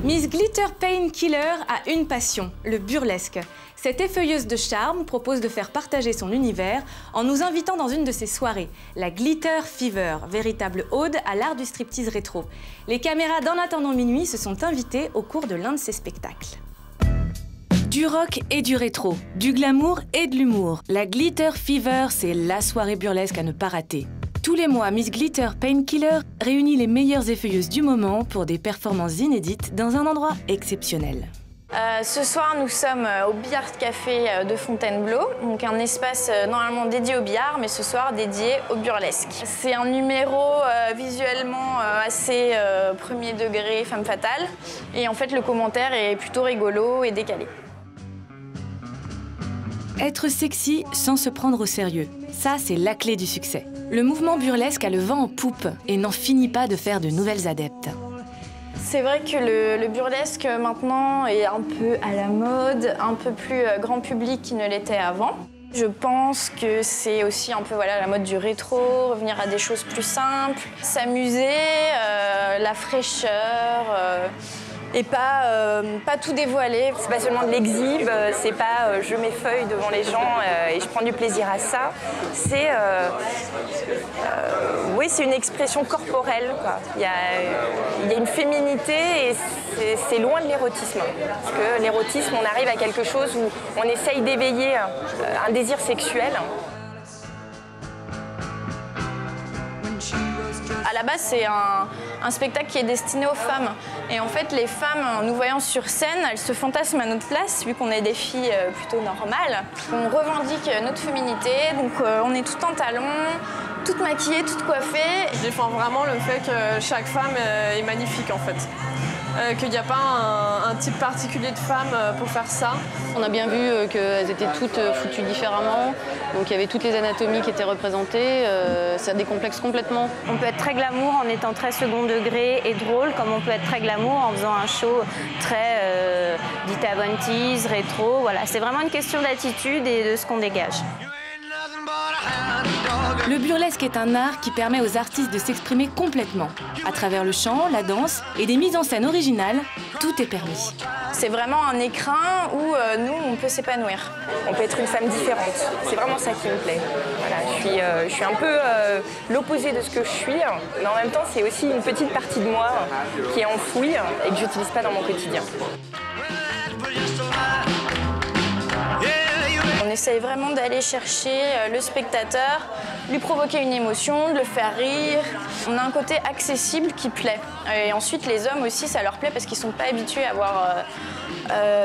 Miss Glitter Painkiller a une passion, le burlesque. Cette effeuilleuse de charme propose de faire partager son univers en nous invitant dans une de ses soirées, la Glitter Fever, véritable ode à l'art du striptease rétro. Les caméras d'En attendant minuit se sont invitées au cours de l'un de ses spectacles. Du rock et du rétro, du glamour et de l'humour. La Glitter Fever, c'est la soirée burlesque à ne pas rater. Tous les mois, Miss Glitter Painkiller réunit les meilleures effeuilleuses du moment pour des performances inédites dans un endroit exceptionnel. Ce soir, nous sommes au Billard Café de Fontainebleau, donc un espace normalement dédié au billard, mais ce soir dédié au burlesque. C'est un numéro visuellement assez premier degré, femme fatale, et en fait le commentaire est plutôt rigolo et décalé. Être sexy sans se prendre au sérieux, ça c'est la clé du succès. Le mouvement burlesque a le vent en poupe et n'en finit pas de faire de nouvelles adeptes. C'est vrai que le burlesque maintenant est un peu à la mode, un peu plus grand public qu'il ne l'était avant. Je pense que c'est aussi un peu la mode du rétro, revenir à des choses plus simples, s'amuser, la fraîcheur. Et pas tout dévoiler. C'est pas seulement de l'exhibe, c'est pas je m'effeuille devant les gens et je prends du plaisir à ça. C'est oui, c'est une expression corporelle, quoi. Il y a une féminité et c'est loin de l'érotisme. Parce que l'érotisme, on arrive à quelque chose où on essaye d'éveiller un désir sexuel. À la base, c'est un spectacle qui est destiné aux femmes. Et en fait, les femmes, en nous voyant sur scène, elles se fantasment à notre place, vu qu'on est des filles plutôt normales. On revendique notre féminité, donc on est tout en talons, toutes maquillées, toutes coiffées. Je défends vraiment le fait que chaque femme est magnifique, en fait. Qu'il n'y a pas un type particulier de femme pour faire ça. On a bien vu qu'elles étaient toutes foutues différemment, donc il y avait toutes les anatomies qui étaient représentées, ça décomplexe complètement. On peut être très glamour en étant très second degré et drôle, comme on peut être très glamour en faisant un show très dita-vanties, rétro. Voilà, c'est vraiment une question d'attitude et de ce qu'on dégage. Le burlesque est un art qui permet aux artistes de s'exprimer complètement. À travers le chant, la danse et des mises en scène originales, tout est permis. C'est vraiment un écrin où nous, on peut s'épanouir. On peut être une femme différente. C'est vraiment ça qui me plaît. Voilà, je suis un peu l'opposé de ce que je suis, mais en même temps, c'est aussi une petite partie de moi qui est enfouie et que je n'utilise pas dans mon quotidien. On essaye vraiment d'aller chercher le spectateur, lui provoquer une émotion, de le faire rire. On a un côté accessible qui plaît. Et ensuite, les hommes aussi, ça leur plaît parce qu'ils ne sont pas habitués à voir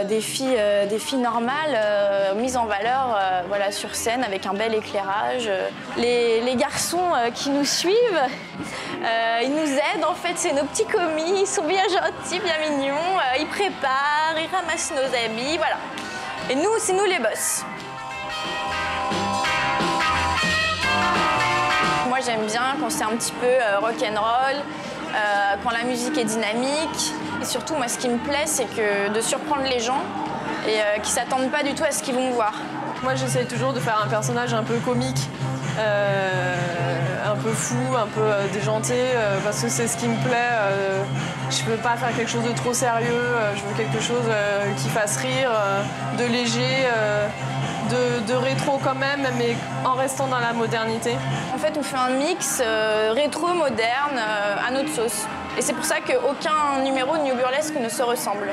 des filles normales mises en valeur sur scène avec un bel éclairage. Les garçons qui nous suivent, ils nous aident en fait, c'est nos petits commis, ils sont bien gentils, bien mignons, ils préparent, ils ramassent nos habits, voilà. Et nous, c'est nous les boss. Moi, j'aime bien quand c'est un petit peu rock'n'roll, quand la musique est dynamique. Et surtout, moi, ce qui me plaît, c'est de surprendre les gens et qu'ils ne s'attendent pas du tout à ce qu'ils vont voir. Moi, j'essaye toujours de faire un personnage un peu comique, un peu fou, un peu déjanté, parce que c'est ce qui me plaît. Je ne veux pas faire quelque chose de trop sérieux, je veux quelque chose qui fasse rire, de léger, de rétro quand même, mais en restant dans la modernité. En fait, on fait un mix rétro-moderne à notre sauce. Et c'est pour ça qu'aucun numéro de New Burlesque ne se ressemble.